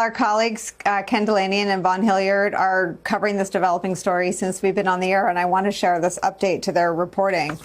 Our colleagues, Ken Delanian and Von Hilliard, are covering this developing story since we've been on the air, and I want to share this update to their reporting.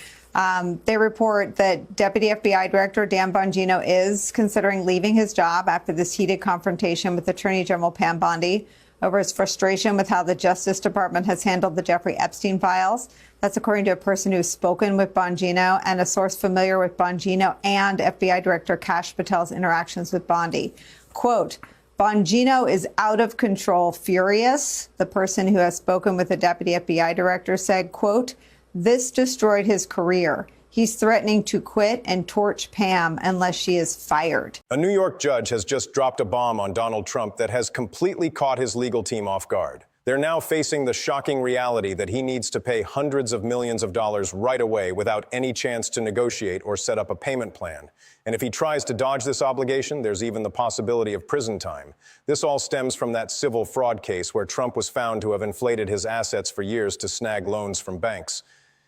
They report that Deputy FBI Director Dan Bongino is considering leaving his job after this heated confrontation with Attorney General Pam Bondi over his frustration with how the Justice Department has handled the Jeffrey Epstein files. That's according to a person who's spoken with Bongino and a source familiar with Bongino and FBI Director Kash Patel's interactions with Bondi. Quote, Bongino is out of control, furious. The person who has spoken with the deputy FBI director said, quote, this destroyed his career. He's threatening to quit and torch Pam unless she is fired. A New York judge has just dropped a bomb on Donald Trump that has completely caught his legal team off guard. They're now facing the shocking reality that he needs to pay hundreds of millions of dollars right away without any chance to negotiate or set up a payment plan. And if he tries to dodge this obligation, there's even the possibility of prison time. This all stems from that civil fraud case where Trump was found to have inflated his assets for years to snag loans from banks.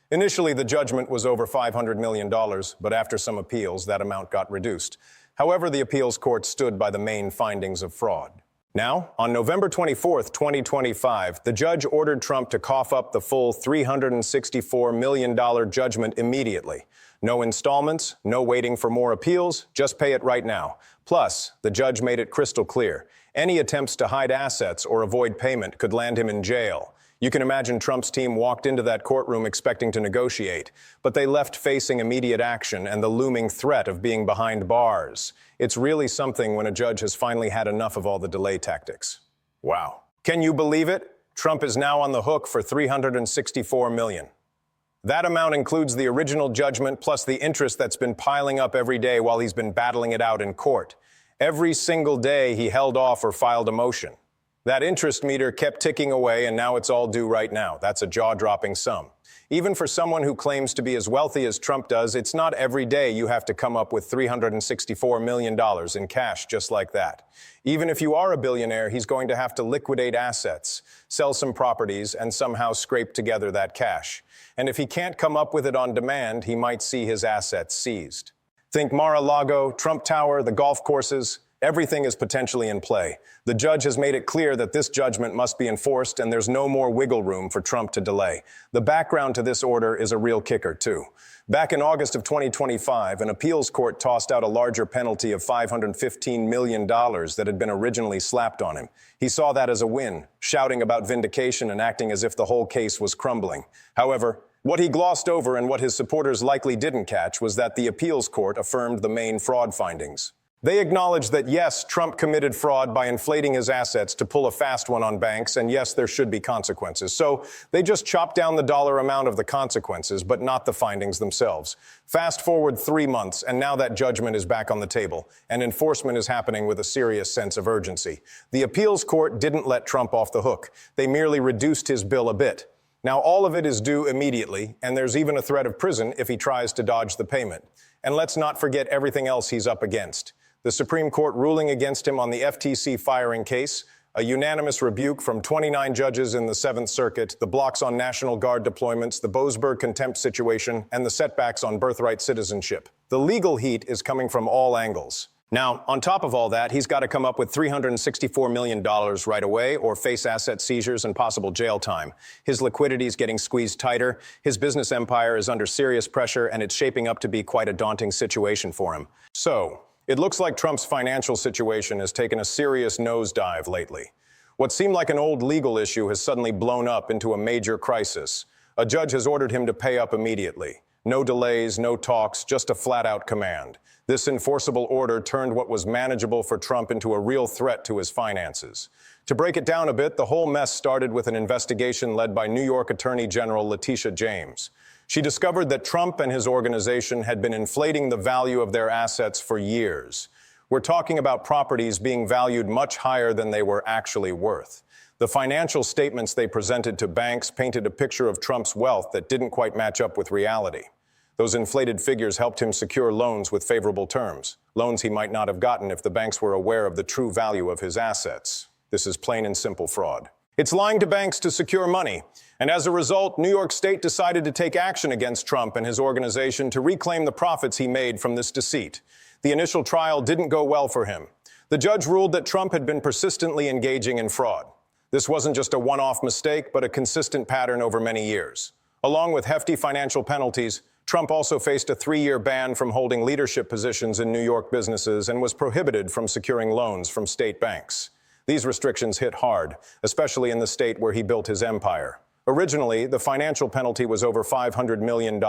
Initially, the judgment was over $500 million, but after some appeals, that amount got reduced. However, the appeals court stood by the main findings of fraud. Now, on November 24, 2025, the judge ordered Trump to cough up the full $364 million judgment immediately. No installments, no waiting for more appeals, just pay it right now. Plus, the judge made it crystal clear. Any attempts to hide assets or avoid payment could land him in jail. You can imagine Trump's team walked into that courtroom expecting to negotiate, but they left facing immediate action and the looming threat of being behind bars. It's really something when a judge has finally had enough of all the delay tactics. Wow. Can you believe it? Trump is now on the hook for $364 million. That amount includes the original judgment plus the interest that's been piling up every day while he's been battling it out in court. Every single day he held off or filed a motion. That interest meter kept ticking away, and now it's all due right now. That's a jaw-dropping sum. Even for someone who claims to be as wealthy as Trump does, it's not every day you have to come up with $364 million in cash just like that. Even if you are a billionaire, he's going to have to liquidate assets, sell some properties, and somehow scrape together that cash. And if he can't come up with it on demand, he might see his assets seized. Think Mar-a-Lago, Trump Tower, the golf courses. Everything is potentially in play. The judge has made it clear that this judgment must be enforced, and there's no more wiggle room for Trump to delay. The background to this order is a real kicker, too. Back in August of 2025, an appeals court tossed out a larger penalty of $515 million that had been originally slapped on him. He saw that as a win, shouting about vindication and acting as if the whole case was crumbling. However, what he glossed over and what his supporters likely didn't catch was that the appeals court affirmed the main fraud findings. They acknowledged that, yes, Trump committed fraud by inflating his assets to pull a fast one on banks, and yes, there should be consequences. So they just chopped down the dollar amount of the consequences, but not the findings themselves. Fast forward 3 months, and now that judgment is back on the table, and enforcement is happening with a serious sense of urgency. The appeals court didn't let Trump off the hook. They merely reduced his bill a bit. Now, all of it is due immediately, and there's even a threat of prison if he tries to dodge the payment. And let's not forget everything else he's up against. The Supreme Court ruling against him on the FTC firing case, a unanimous rebuke from 29 judges in the Seventh Circuit, the blocks on National Guard deployments, the Boasberg contempt situation, and the setbacks on birthright citizenship. The legal heat is coming from all angles. Now, on top of all that, he's got to come up with $364 million right away or face asset seizures and possible jail time. His liquidity is getting squeezed tighter, his business empire is under serious pressure, and it's shaping up to be quite a daunting situation for him. So, it looks like Trump's financial situation has taken a serious nosedive lately. What seemed like an old legal issue has suddenly blown up into a major crisis. A judge has ordered him to pay up immediately. No delays, no talks, just a flat-out command. This enforceable order turned what was manageable for Trump into a real threat to his finances. To break it down a bit, the whole mess started with an investigation led by New York Attorney General Letitia James. She discovered that Trump and his organization had been inflating the value of their assets for years. We're talking about properties being valued much higher than they were actually worth. The financial statements they presented to banks painted a picture of Trump's wealth that didn't quite match up with reality. Those inflated figures helped him secure loans with favorable terms, loans he might not have gotten if the banks were aware of the true value of his assets. This is plain and simple fraud. It's lying to banks to secure money. And as a result, New York State decided to take action against Trump and his organization to reclaim the profits he made from this deceit. The initial trial didn't go well for him. The judge ruled that Trump had been persistently engaging in fraud. This wasn't just a one-off mistake, but a consistent pattern over many years. Along with hefty financial penalties, Trump also faced a 3-year ban from holding leadership positions in New York businesses and was prohibited from securing loans from state banks. These restrictions hit hard, especially in the state where he built his empire. Originally, the financial penalty was over $500 million,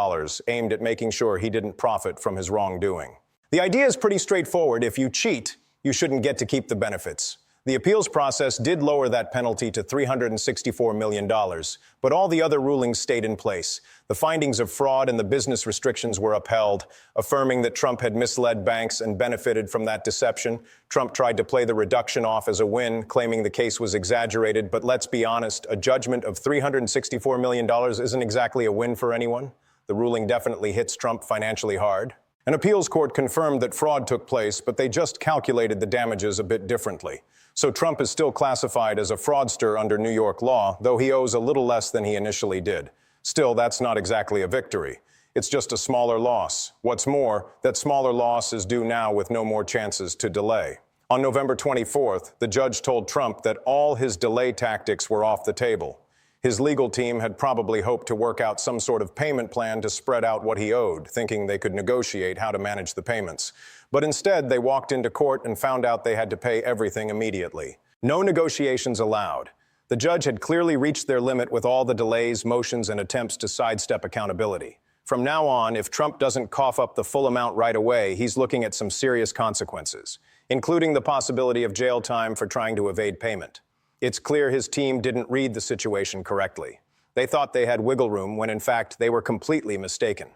aimed at making sure he didn't profit from his wrongdoing. The idea is pretty straightforward. If you cheat, you shouldn't get to keep the benefits. The appeals process did lower that penalty to $364 million, but all the other rulings stayed in place. The findings of fraud and the business restrictions were upheld, affirming that Trump had misled banks and benefited from that deception. Trump tried to play the reduction off as a win, claiming the case was exaggerated, but let's be honest, a judgment of $364 million isn't exactly a win for anyone. The ruling definitely hits Trump financially hard. An appeals court confirmed that fraud took place, but they just calculated the damages a bit differently. So Trump is still classified as a fraudster under New York law, though he owes a little less than he initially did. Still, that's not exactly a victory. It's just a smaller loss. What's more, that smaller loss is due now with no more chances to delay. On November 24th, the judge told Trump that all his delay tactics were off the table. His legal team had probably hoped to work out some sort of payment plan to spread out what he owed, thinking they could negotiate how to manage the payments. But instead, they walked into court and found out they had to pay everything immediately. No negotiations allowed. The judge had clearly reached their limit with all the delays, motions, and attempts to sidestep accountability. From now on, if Trump doesn't cough up the full amount right away, he's looking at some serious consequences, including the possibility of jail time for trying to evade payment. It's clear his team didn't read the situation correctly. They thought they had wiggle room when in fact they were completely mistaken.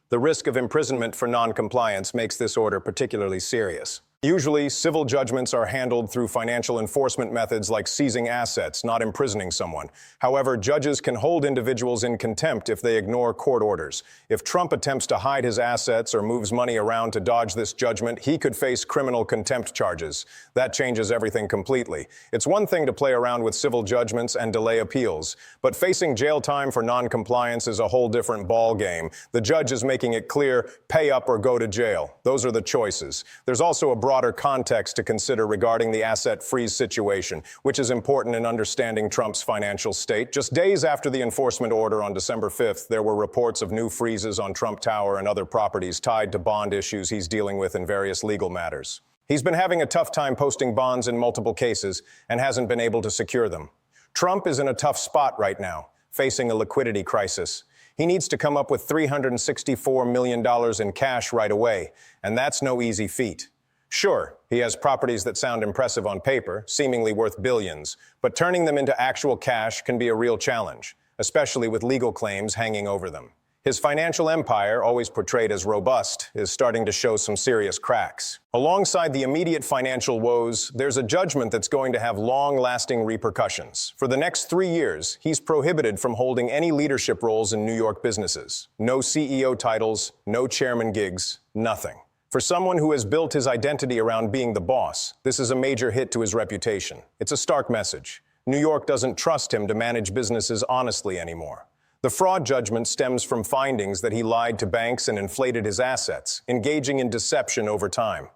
The risk of imprisonment for non-compliance makes this order particularly serious. Usually, civil judgments are handled through financial enforcement methods like seizing assets, not imprisoning someone. However, judges can hold individuals in contempt if they ignore court orders. If Trump attempts to hide his assets or moves money around to dodge this judgment, he could face criminal contempt charges. That changes everything completely. It's one thing to play around with civil judgments and delay appeals, but facing jail time for non-compliance is a whole different ball game. The judge is making it clear, pay up or go to jail. Those are the choices. There's also a broader context to consider regarding the asset freeze situation, which is important in understanding Trump's financial state. Just days after the enforcement order on December 5th, there were reports of new freezes on Trump Tower and other properties tied to bond issues he's dealing with in various legal matters. He's been having a tough time posting bonds in multiple cases and hasn't been able to secure them. Trump is in a tough spot right now, facing a liquidity crisis. He needs to come up with $364 million in cash right away, and that's no easy feat. Sure, he has properties that sound impressive on paper, seemingly worth billions, but turning them into actual cash can be a real challenge, especially with legal claims hanging over them. His financial empire, always portrayed as robust, is starting to show some serious cracks. Alongside the immediate financial woes, there's a judgment that's going to have long-lasting repercussions. For the next 3 years, he's prohibited from holding any leadership roles in New York businesses. No CEO titles, no chairman gigs, nothing. For someone who has built his identity around being the boss, this is a major hit to his reputation. It's a stark message. New York doesn't trust him to manage businesses honestly anymore. The fraud judgment stems from findings that he lied to banks and inflated his assets, engaging in deception over time.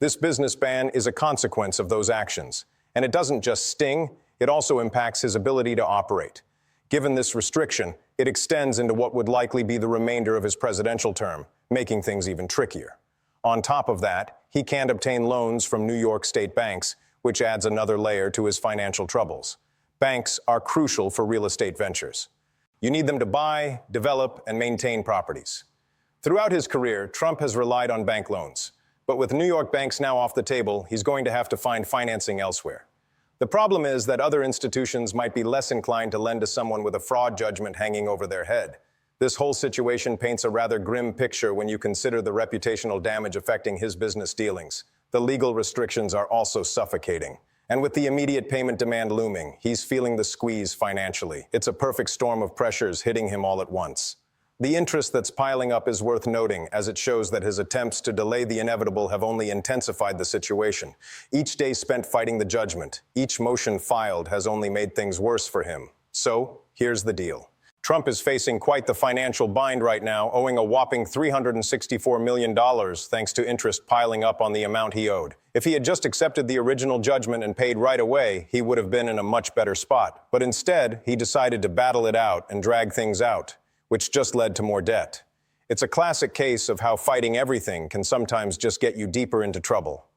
This business ban is a consequence of those actions, and it doesn't just sting, it also impacts his ability to operate. Given this restriction, it extends into what would likely be the remainder of his presidential term, making things even trickier. On top of that, he can't obtain loans from New York state banks, which adds another layer to his financial troubles. Banks are crucial for real estate ventures. You need them to buy, develop, and maintain properties. Throughout his career, Trump has relied on bank loans. But with New York banks now off the table, he's going to have to find financing elsewhere. The problem is that other institutions might be less inclined to lend to someone with a fraud judgment hanging over their head. This whole situation paints a rather grim picture when you consider the reputational damage affecting his business dealings. The legal restrictions are also suffocating. And with the immediate payment demand looming, he's feeling the squeeze financially. It's a perfect storm of pressures hitting him all at once. The interest that's piling up is worth noting, as it shows that his attempts to delay the inevitable have only intensified the situation. Each day spent fighting the judgment, each motion filed has only made things worse for him. So, here's the deal. Trump is facing quite the financial bind right now, owing a whopping $364 million thanks to interest piling up on the amount he owed. If he had just accepted the original judgment and paid right away, he would have been in a much better spot. But instead, he decided to battle it out and drag things out, which just led to more debt. It's a classic case of how fighting everything can sometimes just get you deeper into trouble.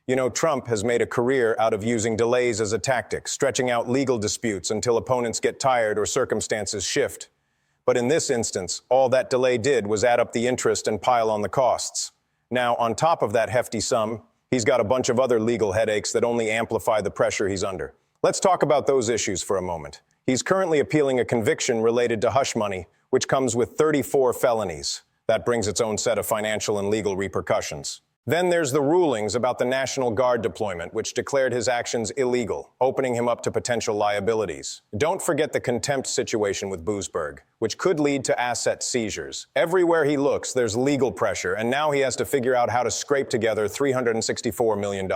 You know, Trump has made a career out of using delays as a tactic, stretching out legal disputes until opponents get tired or circumstances shift. But in this instance, all that delay did was add up the interest and pile on the costs. Now, on top of that hefty sum, he's got a bunch of other legal headaches that only amplify the pressure he's under. Let's talk about those issues for a moment. He's currently appealing a conviction related to hush money, which comes with 34 felonies. That brings its own set of financial and legal repercussions. Then there's the rulings about the National Guard deployment, which declared his actions illegal, opening him up to potential liabilities. Don't forget the contempt situation with Boozberg, which could lead to asset seizures. Everywhere he looks, there's legal pressure, and now he has to figure out how to scrape together $364 million.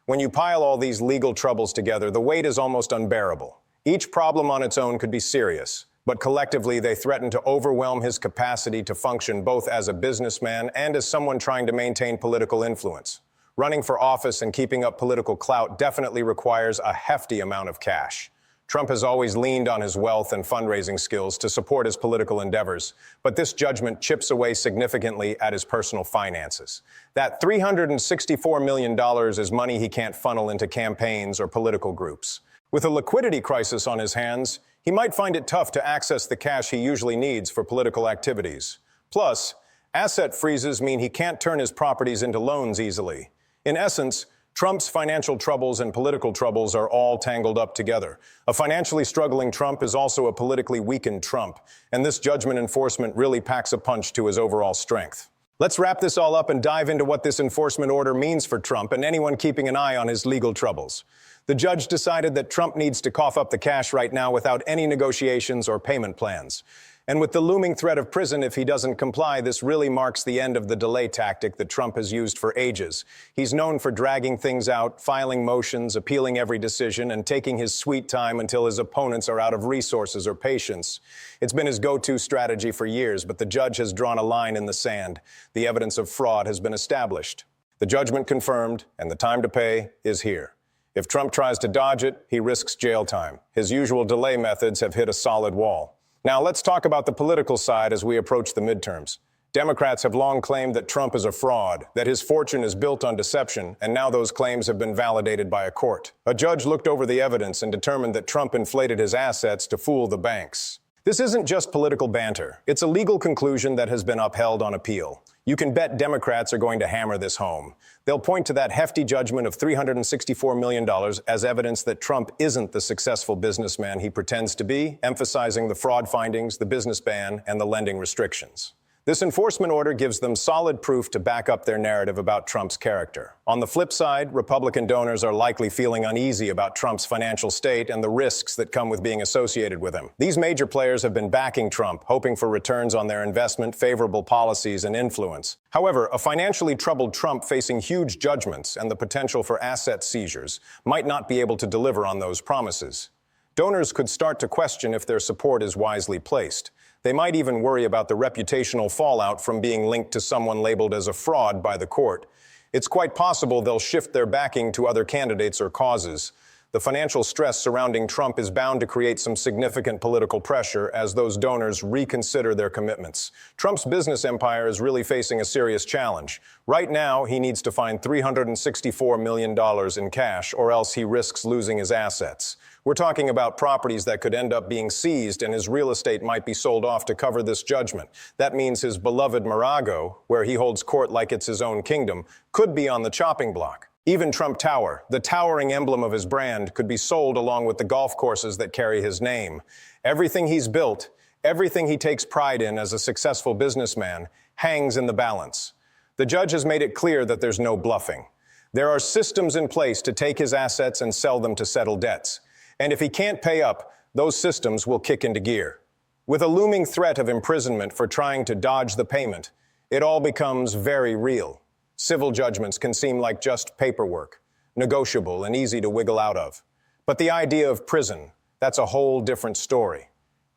When you pile all these legal troubles together, the weight is almost unbearable. Each problem on its own could be serious, but collectively they threaten to overwhelm his capacity to function both as a businessman and as someone trying to maintain political influence. Running for office and keeping up political clout definitely requires a hefty amount of cash. Trump has always leaned on his wealth and fundraising skills to support his political endeavors, but this judgment chips away significantly at his personal finances. That $364 million is money he can't funnel into campaigns or political groups. With a liquidity crisis on his hands, he might find it tough to access the cash he usually needs for political activities. Plus, asset freezes mean he can't turn his properties into loans easily. In essence, Trump's financial troubles and political troubles are all tangled up together. A financially struggling Trump is also a politically weakened Trump, and this judgment enforcement really packs a punch to his overall strength. Let's wrap this all up and dive into what this enforcement order means for Trump and anyone keeping an eye on his legal troubles. The judge decided that Trump needs to cough up the cash right now without any negotiations or payment plans. And with the looming threat of prison if he doesn't comply, this really marks the end of the delay tactic that Trump has used for ages. He's known for dragging things out, filing motions, appealing every decision, and taking his sweet time until his opponents are out of resources or patience. It's been his go-to strategy for years, but the judge has drawn a line in the sand. The evidence of fraud has been established. The judgment confirmed, and the time to pay is here. If Trump tries to dodge it, he risks jail time. His usual delay methods have hit a solid wall. Now let's talk about the political side as we approach the midterms. Democrats have long claimed that Trump is a fraud, that his fortune is built on deception, and now those claims have been validated by a court. A judge looked over the evidence and determined that Trump inflated his assets to fool the banks. This isn't just political banter. It's a legal conclusion that has been upheld on appeal. You can bet Democrats are going to hammer this home. They'll point to that hefty judgment of $364 million as evidence that Trump isn't the successful businessman he pretends to be, emphasizing the fraud findings, the business ban, and the lending restrictions. This enforcement order gives them solid proof to back up their narrative about Trump's character. On the flip side, Republican donors are likely feeling uneasy about Trump's financial state and the risks that come with being associated with him. These major players have been backing Trump, hoping for returns on their investment, favorable policies, and influence. However, a financially troubled Trump facing huge judgments and the potential for asset seizures might not be able to deliver on those promises. Donors could start to question if their support is wisely placed. They might even worry about the reputational fallout from being linked to someone labeled as a fraud by the court. It's quite possible they'll shift their backing to other candidates or causes. The financial stress surrounding Trump is bound to create some significant political pressure as those donors reconsider their commitments. Trump's business empire is really facing a serious challenge. Right now, he needs to find $364 million in cash, or else he risks losing his assets. We're talking about properties that could end up being seized, and his real estate might be sold off to cover this judgment. That means his beloved Mar-a-Lago, where he holds court like it's his own kingdom, could be on the chopping block. Even Trump Tower, the towering emblem of his brand, could be sold along with the golf courses that carry his name. Everything he's built, everything he takes pride in as a successful businessman, hangs in the balance. The judge has made it clear that there's no bluffing. There are systems in place to take his assets and sell them to settle debts. And if he can't pay up, those systems will kick into gear. With a looming threat of imprisonment for trying to dodge the payment, it all becomes very real. Civil judgments can seem like just paperwork, negotiable and easy to wiggle out of. But the idea of prison, that's a whole different story.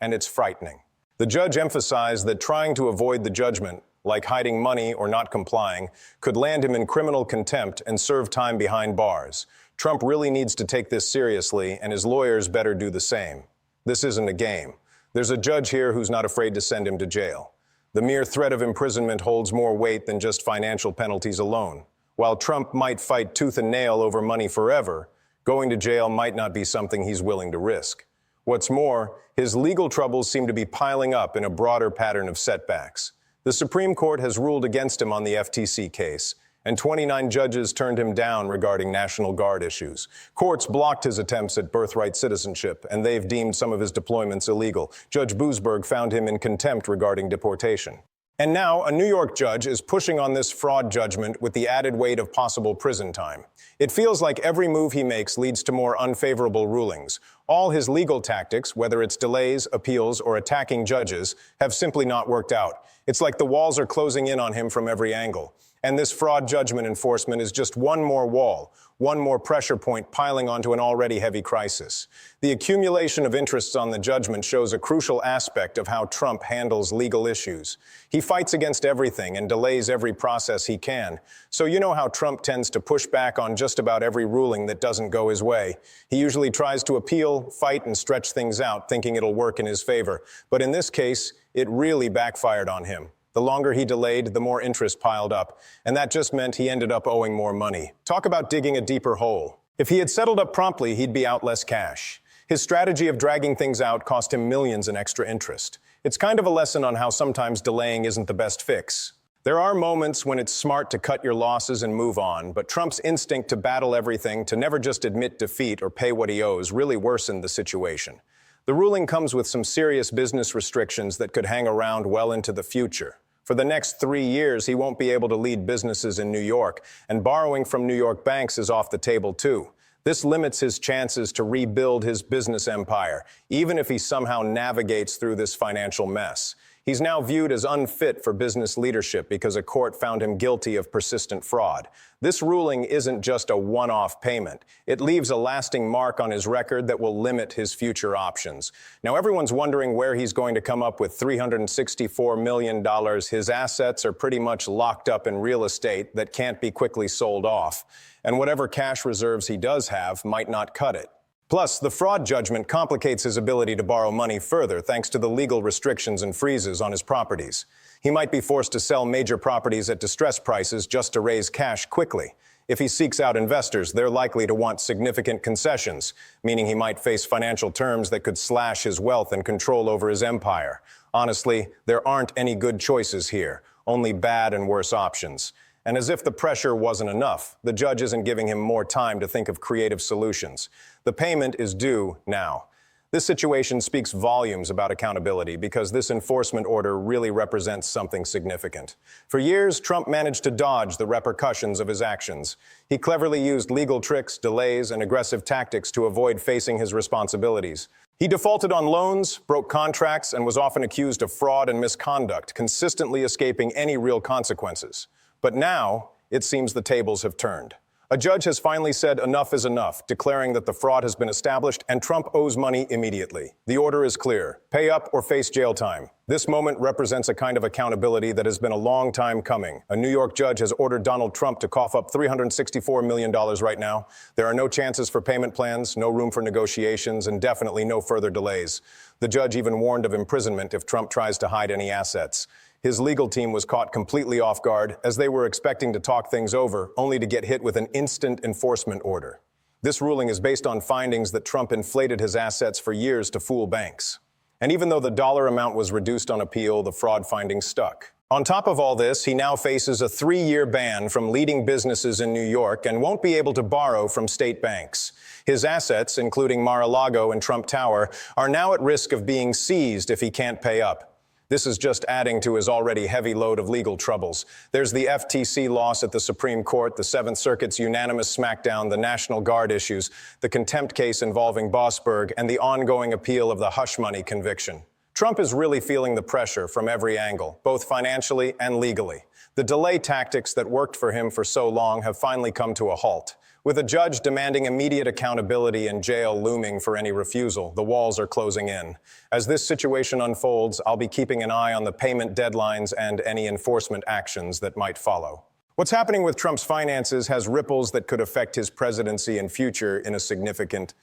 and it's frightening. The judge emphasized that trying to avoid the judgment, like hiding money or not complying, could land him in criminal contempt and serve time behind bars. Trump really needs to take this seriously, and his lawyers better do the same. This isn't a game. There's a judge here who's not afraid to send him to jail. The mere threat of imprisonment holds more weight than just financial penalties alone. While Trump might fight tooth and nail over money forever, going to jail might not be something he's willing to risk. What's more, his legal troubles seem to be piling up in a broader pattern of setbacks. The Supreme Court has ruled against him on the FTC case, and 29 judges turned him down regarding National Guard issues. Courts blocked his attempts at birthright citizenship, and they've deemed some of his deployments illegal. Judge Boasberg found him in contempt regarding deportation. And now, a New York judge is pushing on this fraud judgment with the added weight of possible prison time. It feels like every move he makes leads to more unfavorable rulings. All his legal tactics, whether it's delays, appeals, or attacking judges, have simply not worked out. It's like the walls are closing in on him from every angle. And this fraud judgment enforcement is just one more wall, one more pressure point piling onto an already heavy crisis. The accumulation of interests on the judgment shows a crucial aspect of how Trump handles legal issues. He fights against everything and delays every process he can. So you know how Trump tends to push back on just about every ruling that doesn't go his way. He usually tries to appeal, fight, and stretch things out, thinking it'll work in his favor. But in this case, it really backfired on him. The longer he delayed, the more interest piled up, and that just meant he ended up owing more money. Talk about digging a deeper hole. If he had settled up promptly, he'd be out less cash. His strategy of dragging things out cost him millions in extra interest. It's kind of a lesson on how sometimes delaying isn't the best fix. There are moments when it's smart to cut your losses and move on, but Trump's instinct to battle everything, to never just admit defeat or pay what he owes, really worsened the situation. The ruling comes with some serious business restrictions that could hang around well into the future. For the next 3 years, he won't be able to lead businesses in New York, and borrowing from New York banks is off the table too. This limits his chances to rebuild his business empire, even if he somehow navigates through this financial mess. He's now viewed as unfit for business leadership because a court found him guilty of persistent fraud. This ruling isn't just a one-off payment. It leaves a lasting mark on his record that will limit his future options. Now, everyone's wondering where he's going to come up with $364 million. His assets are pretty much locked up in real estate that can't be quickly sold off. And whatever cash reserves he does have might not cut it. Plus, the fraud judgment complicates his ability to borrow money further thanks to the legal restrictions and freezes on his properties. He might be forced to sell major properties at distressed prices just to raise cash quickly. If he seeks out investors, they're likely to want significant concessions, meaning he might face financial terms that could slash his wealth and control over his empire. Honestly, there aren't any good choices here, only bad and worse options. And as if the pressure wasn't enough, the judge isn't giving him more time to think of creative solutions. The payment is due now. This situation speaks volumes about accountability because this enforcement order really represents something significant. For years, Trump managed to dodge the repercussions of his actions. He cleverly used legal tricks, delays, and aggressive tactics to avoid facing his responsibilities. He defaulted on loans, broke contracts, and was often accused of fraud and misconduct, consistently escaping any real consequences. But now, it seems the tables have turned. A judge has finally said enough is enough, declaring that the fraud has been established and Trump owes money immediately. The order is clear: pay up or face jail time. This moment represents a kind of accountability that has been a long time coming. A New York judge has ordered Donald Trump to cough up $364 million right now. There are no chances for payment plans, no room for negotiations, and definitely no further delays. The judge even warned of imprisonment if Trump tries to hide any assets. His legal team was caught completely off guard as they were expecting to talk things over, only to get hit with an instant enforcement order. This ruling is based on findings that Trump inflated his assets for years to fool banks. And even though the dollar amount was reduced on appeal, the fraud findings stuck. On top of all this, he now faces a 3-year ban from leading businesses in New York and won't be able to borrow from state banks. His assets, including Mar-a-Lago and Trump Tower, are now at risk of being seized if he can't pay up. This is just adding to his already heavy load of legal troubles. There's the FTC loss at the Supreme Court, the Seventh Circuit's unanimous smackdown, the National Guard issues, the contempt case involving Boasberg, and the ongoing appeal of the hush money conviction. Trump is really feeling the pressure from every angle, both financially and legally. The delay tactics that worked for him for so long have finally come to a halt. With a judge demanding immediate accountability and jail looming for any refusal, the walls are closing in. As this situation unfolds, I'll be keeping an eye on the payment deadlines and any enforcement actions that might follow. What's happening with Trump's finances has ripples that could affect his presidency and future in a significant